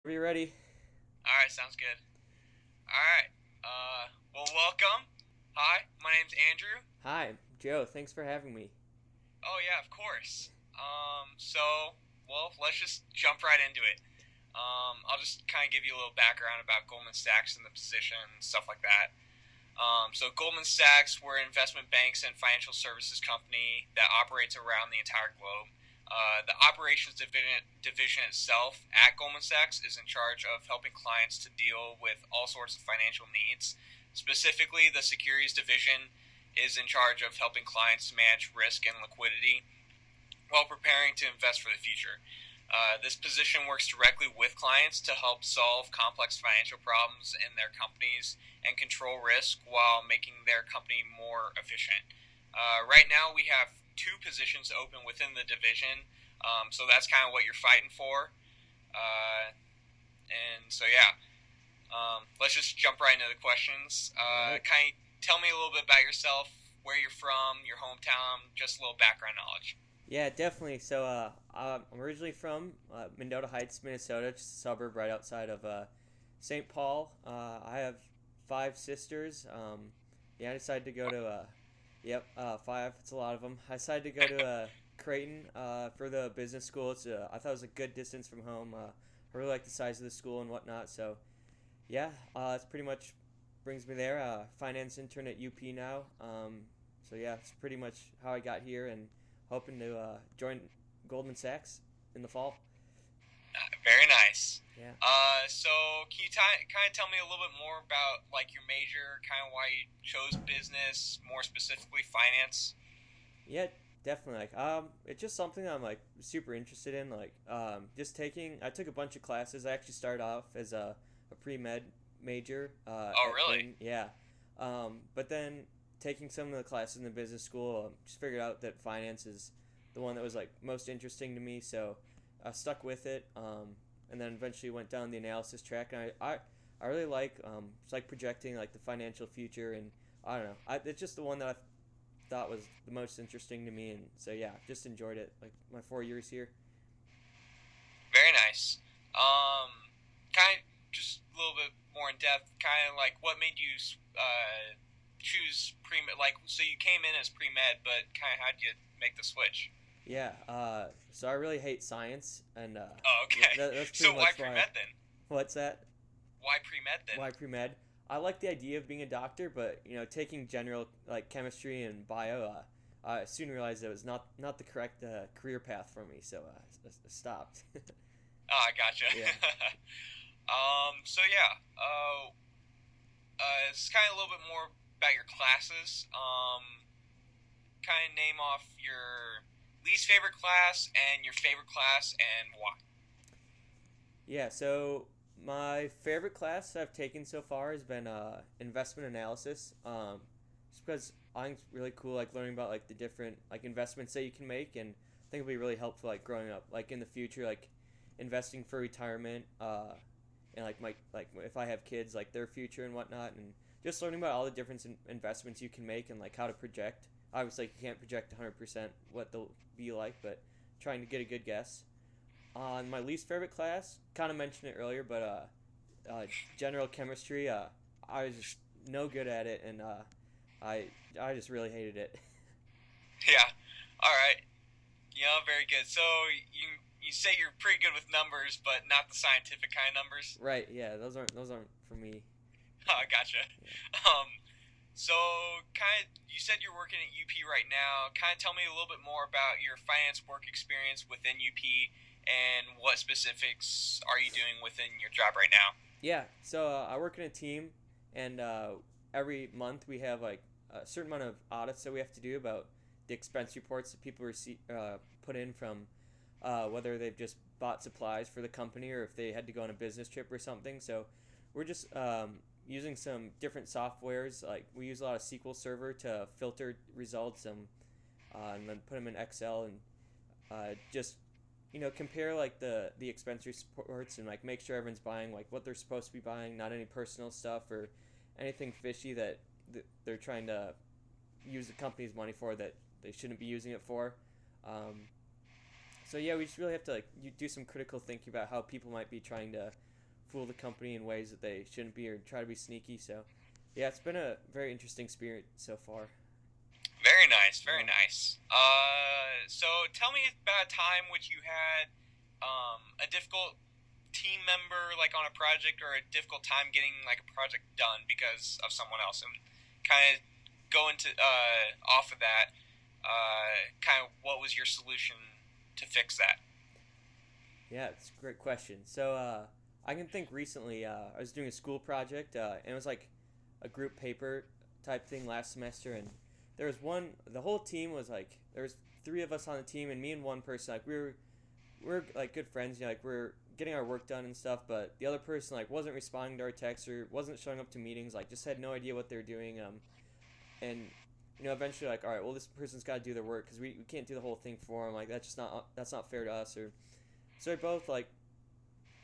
Are you ready? All right, sounds good. All right. Well, welcome. Hi, my name's Andrew. Hi, Joe. Thanks for having me. Oh yeah, of course. Let's just jump right into it. I'll just kind of give you a little background about Goldman Sachs and the position and stuff like that. Goldman Sachs, we're an investment banks and financial services company that operates around the entire globe. The operations division itself at Goldman Sachs is in charge of helping clients to deal with all sorts of financial needs. Specifically, the securities division is in charge of helping clients to manage risk and liquidity while preparing to invest for the future. This position works directly with clients to help solve complex financial problems in their companies and control risk while making their company more efficient. Right now, we have two positions open within the division, so that's kind of what you're fighting for. Uh, let's just jump right into the questions. All right. Kind of tell me a little bit about yourself, where you're from, your hometown, just a little background knowledge. Yeah, definitely. I'm originally from Mendota Heights, Minnesota, just a suburb right outside of St. Paul. I have five sisters. Yeah, I decided to go to, five. It's a lot of them. I decided to go to Creighton for the business school. I thought it was a good distance from home. I really like the size of the school and whatnot. So, yeah, it's pretty much brings me there. Finance intern at UP now. Yeah, it's pretty much how I got here and hoping to join Goldman Sachs in the fall. Very nice. Yeah. Can you kind of tell me a little bit more about like your major, kind of why you chose business, more specifically finance? Yeah, definitely. It's just something I'm like super interested in. Just taking. I took a bunch of classes. I actually started off as a pre med major Oh, at really? Creighton. Yeah. But then taking some of the classes in the business school, just figured out that finance is the one that was like most interesting to me. So I stuck with it. And then eventually went down the analysis track. And I really like it's like projecting like the financial future, and I don't know. It's just the one that I thought was the most interesting to me, and so yeah, just enjoyed it. Like my 4 years here. Very nice. Kind of just a little bit more in depth. Kind of like what made you choose pre med? Like, so you came in as pre med, but kind of how'd you make the switch? Yeah. So I really hate science, and Oh, okay. that's So pretty why much pre why. med then? What's that? Why pre med then? Why pre med? I like the idea of being a doctor, but taking general like chemistry and bio, I soon realized it was not the correct career path for me, so I stopped. Oh, I gotcha. Yeah. It's kind of a little bit more about your classes. Kind of name off your least favorite class and your favorite class and why. Yeah, so my favorite class I've taken so far has been investment analysis. Just because I think it's really cool, like learning about like the different like investments that you can make, and I think it'll be really helpful like growing up, like in the future, like investing for retirement, and like if I have kids, like their future and whatnot, and just learning about all the different investments you can make and like how to project. Obviously, you can't project 100% what they'll be like, but trying to get a good guess. On my least favorite class, kind of mentioned it earlier, but general chemistry. I was just no good at it, and I I just really hated it. Yeah. All right. Very good. So you say you're pretty good with numbers, but not the scientific kind of numbers. Right? Yeah, those aren't for me. Oh, gotcha. Yeah. Um, so you said you're working at UP right now. Kind of tell me a little bit more about your finance work experience within UP and what specifics are you doing within your job right now? Yeah. So I work in a team, and every month we have like a certain amount of audits that we have to do about the expense reports that people put in from whether they've just bought supplies for the company or if they had to go on a business trip or something. So we're just using some different softwares. Like we use a lot of SQL Server to filter results and then put them in Excel and just compare like the expense reports and like make sure everyone's buying like what they're supposed to be buying, not any personal stuff or anything fishy that they're trying to use the company's money for that they shouldn't be using it for. Um, so yeah, we just really have to like do some critical thinking about how people might be trying to fool the company in ways that they shouldn't be or try to be sneaky. So, yeah, it's been a very interesting experience so far. Very nice, very Yeah. nice. So tell me about a time which you had a difficult team member like on a project or a difficult time getting like a project done because of someone else, and kind of go into off of that. Kind of what was your solution to fix that? Yeah, it's a great question. So, I can think recently, I was doing a school project, and it was like a group paper type thing last semester, and there was one, the whole team was like, there was three of us on the team, and me and one person, like, we are like good friends, you know, like, we're getting our work done and stuff, but the other person, like, wasn't responding to our texts or wasn't showing up to meetings, like, just had no idea what they were doing, and eventually like, all right, well, this person's got to do their work because we can't do the whole thing for them, like, that's not fair to us, or so we both like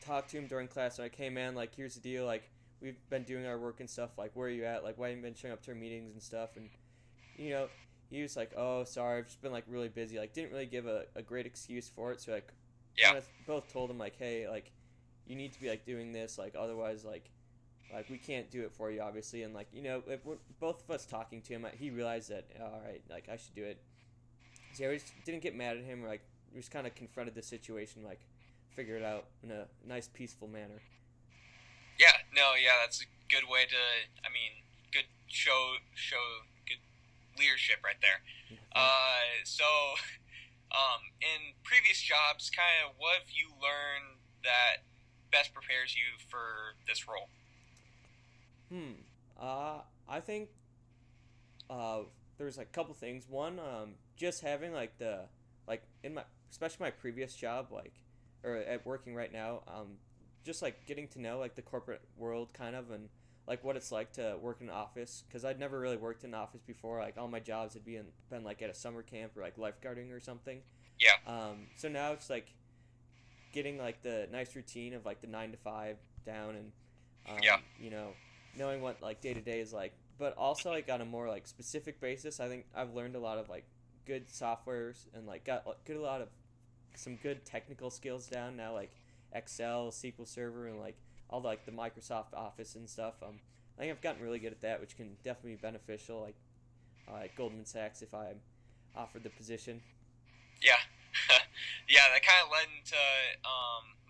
talked to him during class. Like, hey man, like here's the deal. Like we've been doing our work and stuff. Like where are you at? Like why haven't you been showing up to our meetings and stuff? And you know, he was like, oh sorry, I've just been like really busy. Like didn't really give a great excuse for it. So like Yeah, kind of both told him like, hey, like you need to be like doing this. Like otherwise like we can't do it for you obviously. And like if we're, both of us talking to him, he realized that all right, like I should do it. So yeah, we just didn't get mad at him. Or, like we just kind of confronted the situation. Like figure it out in a nice peaceful manner. yeah, no, yeah, that's a good way to. I mean, good good leadership right there. Yeah, thanks. So in previous jobs, kind of what have you learned that best prepares you for this role? Hmm. I think uh there's like a couple things. One, just having like the like in my especially my previous job, like or at working right now, just like getting to know like the corporate world kind of and like what it's like to work in an office because I'd never really worked in an office before. Like all my jobs had been like at a summer camp or like lifeguarding or something. Yeah, So now it's like getting like the nice routine of like the 9 to 5 down and yeah, knowing what like day to day is like, but also like on a more like specific basis. I think I've learned a lot of like good softwares and like got good a lot of some good technical skills down now, like Excel, SQL Server, and like all the, like the Microsoft Office and stuff. I think I've gotten really good at that, which can definitely be beneficial. Like at Goldman Sachs, if I'm offered the position. yeah. Yeah, that kind of led into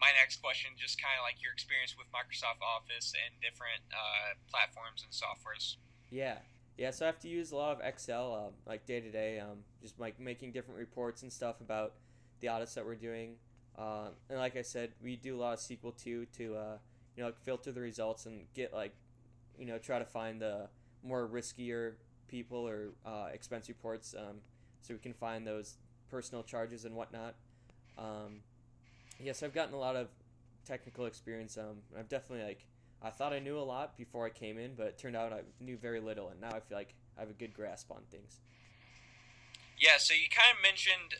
my next question, just kind of like your experience with Microsoft Office and different platforms and softwares. Yeah, yeah. So I have to use a lot of Excel, like day to day, just like making different reports and stuff about the audits that we're doing. And like I said, we do a lot of SQL too to like filter the results and get like try to find the more riskier people or expense reports, so we can find those personal charges and whatnot. Um, yes, I've gotten a lot of technical experience. I've definitely like I thought I knew a lot before I came in, but it turned out I knew very little, and now I feel like I have a good grasp on things. Yeah, so you kind of mentioned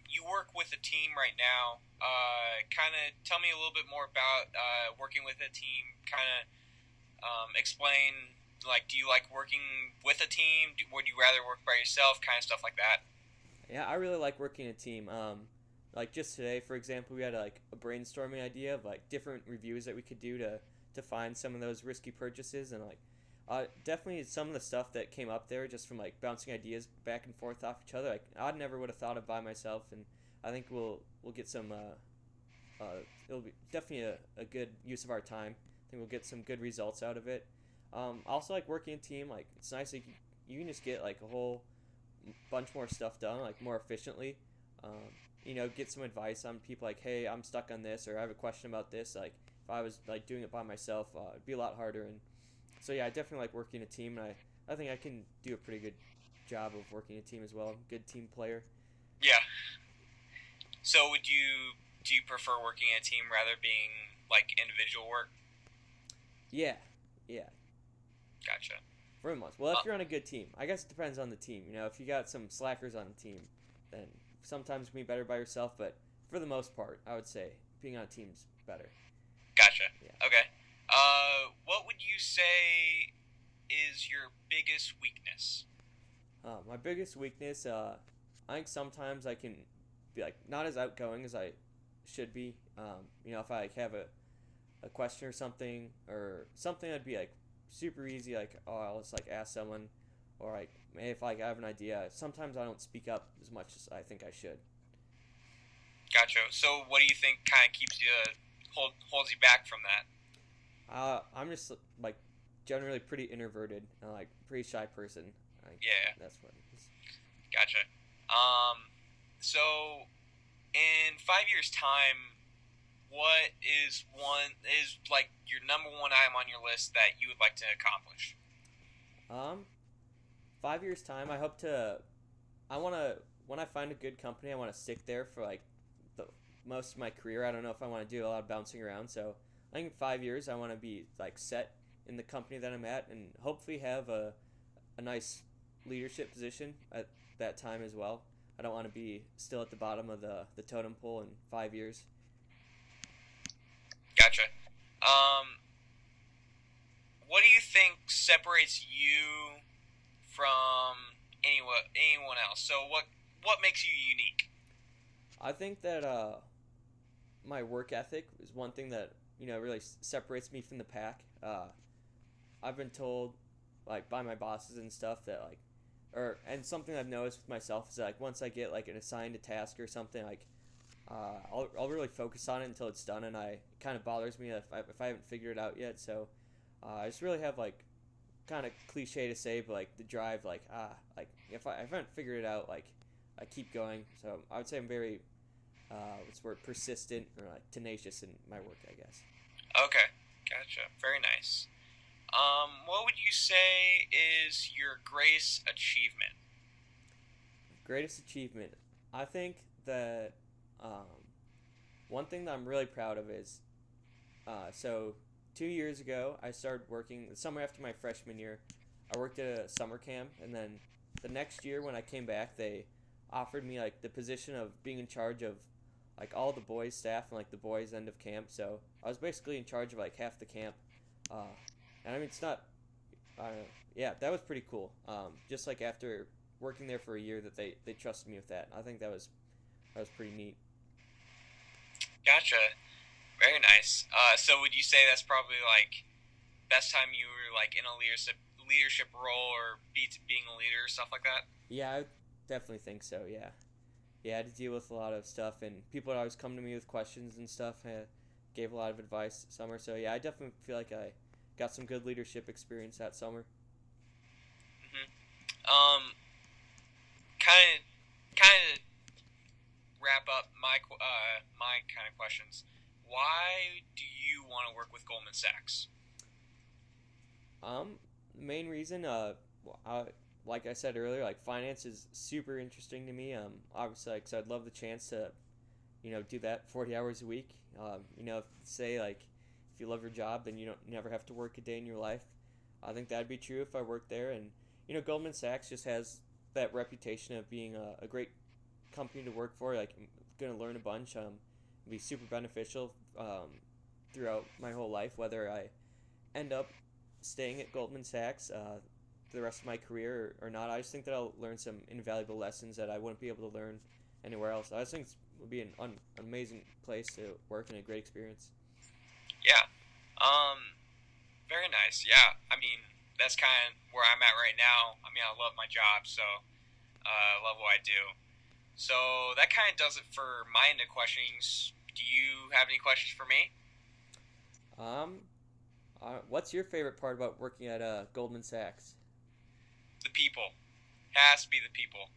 you work with a team right now. Kind of tell me a little bit more about working with a team. Kind of explain like, do you like working with a team? Would you rather work by yourself? Kind of stuff like that. Yeah, I really like working in a team. Like just today, for example, we had like a brainstorming idea of like different reviews that we could do to find some of those risky purchases and like definitely some of the stuff that came up there just from like bouncing ideas back and forth off each other. Like I never would have thought of by myself, and I think we'll get some. It'll be definitely a good use of our time. I think we'll get some good results out of it. Also, like working in a team, like it's nice like you can just get like a whole bunch more stuff done like more efficiently. Get some advice on people like, hey, I'm stuck on this or I have a question about this. Like if I was like doing it by myself, it'd be a lot harder. And so yeah, I definitely like working a team, and I think I can do a pretty good job of working a team as well. Good team player. Yeah. So would you do you prefer working in a team rather being like individual work? Yeah, yeah. Gotcha. For the most, well, if Uh, you're on a good team, I guess it depends on the team. If you got some slackers on the team, then sometimes you can be better by yourself. But for the most part, I would say being on a team's better. gotcha. Yeah. Okay. What would you say is your biggest weakness? My biggest weakness, I think sometimes I can be like not as outgoing as I should be. If I like, have a question or something that'd be like super easy, like oh I'll just like ask someone, or like maybe if like I have an idea. Sometimes I don't speak up as much as I think I should. Gotcha. So, what do you think kind of keeps you holds you back from that? I'm just like generally pretty introverted and like pretty shy person. Like Yeah, that's what it is. gotcha. Um, so in 5 years' time, what is like your number one item on your list that you would like to accomplish? Um, 5 years time, I hope to. I want to when I find a good company, I want to stick there for like the most of my career. I don't know if I want to do a lot of bouncing around. So I think in 5 years, I want to be like set in the company that I'm at, and hopefully have a nice leadership position at that time as well. I don't want to be still at the bottom of the totem pole in 5 years. Gotcha. Um, what do you think separates you from anyone else? So what makes you unique? I think that my work ethic is one thing that really separates me from the pack. I've been told like by my bosses and stuff that like and something I've noticed with myself is that, like once I get like an assigned a task or something like I'll really focus on it until it's done, and it kind of bothers me if I haven't figured it out yet. So I just really have like kind of cliche to say, but like the drive, like if I haven't figured it out, like I keep going. So I would say I'm very what's the word, persistent or like tenacious in my work, I guess. Okay, gotcha. Very nice. What would you say is your greatest achievement? Greatest achievement, I think that um, one thing that I'm really proud of is so 2 years ago I started working the summer after my freshman year. I worked at a summer camp, and then the next year when I came back, they offered me like the position of being in charge of like all the boys staff and like the boys end of camp. So I was basically in charge of like half the camp. Uh, and I mean it's not I don't know. Yeah, that was pretty cool. Just like after working there for a year, that they trusted me with that. I think that was pretty neat. Gotcha. Very nice. So would you say that's probably like best time you were like in a leadership role or being a leader or stuff like that? Yeah, I definitely think so. Yeah, yeah, I had to deal with a lot of stuff, and people would always come to me with questions and stuff. Gave a lot of advice summer, so yeah, I definitely feel like I got some good leadership experience that summer. Hmm. Um, kind of wrap up my kind of questions. Why do you want to work with Goldman Sachs? The main reason, I, like I said earlier, like finance is super interesting to me. Obviously, like, so I'd love the chance to, do that 40 hours a week. Say like, if you love your job, then you don't never have to work a day in your life. I think that'd be true if I worked there. And Goldman Sachs just has that reputation of being a great company to work for. Like, I'm gonna learn a bunch. Be super beneficial throughout my whole life, whether I end up staying at Goldman Sachs for the rest of my career or not. I just think that I'll learn some invaluable lessons that I wouldn't be able to learn anywhere else. I just think it would be an amazing place to work and a great experience. Yeah. Um, Very nice. Yeah. I mean, that's kind of where I'm at right now. I mean, I love my job, so I love what I do. So that kind of does it for my end of questions. Do you have any questions for me? Um, what's your favorite part about working at Goldman Sachs? The people. Has to be the people.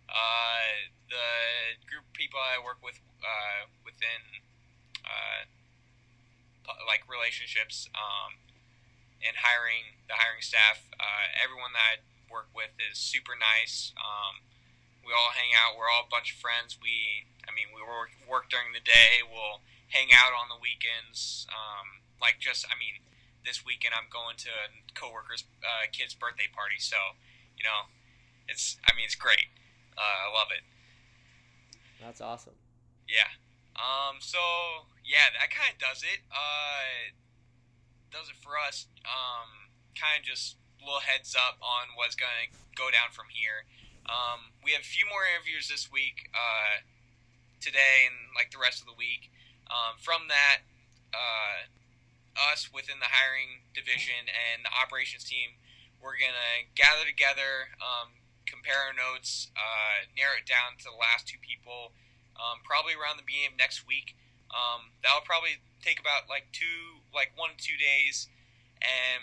The group of people I work with within uh, like relationships and hiring the hiring staff. Everyone that I work with is super nice. We all hang out. We're all a bunch of friends. We work during the day. We'll hang out on the weekends. This weekend I'm going to a coworker's kid's birthday party. So, you know, it's great. I love it. That's awesome. Yeah. So yeah, that kind of does it for us. Kind of just a little heads up on what's gonna go down from here. We have a few more interviews this week, today and like the rest of the week. From that, us within the hiring division and the operations team, we're gonna gather together, compare our notes, narrow it down to the last two people, probably around the beginning of next week. That'll probably take about like 1 to 2 days, and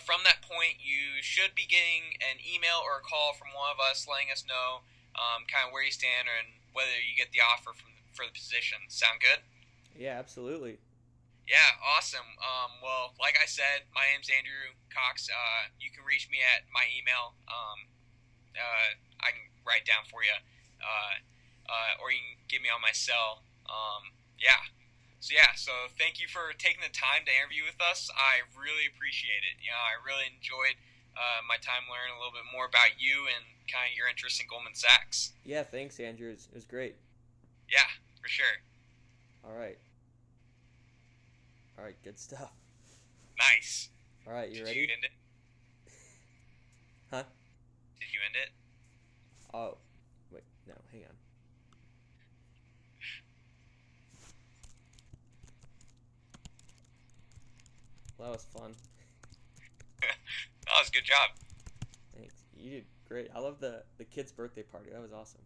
from that point, you should be getting an email or a call from one of us letting us know kind of where you stand and whether you get the offer for the position. Sound good? Yeah, absolutely. Yeah, awesome. Well, like I said, my name's Andrew Cox. You can reach me at my email. I can write down for you, or you can get me on my cell. Yeah. So thank you for taking the time to interview with us. I really appreciate it. I really enjoyed my time learning a little bit more about you and kind of your interest in Goldman Sachs. Yeah, thanks, Andrew. It was great. Yeah, for sure. All right. All right, good stuff. Nice. All right, you Did you ready? end it? Huh? Did you end it? Oh, wait, no, hang on. Well, that was fun. That was a good job. Thanks. You did great. I love the kid's birthday party. That was awesome.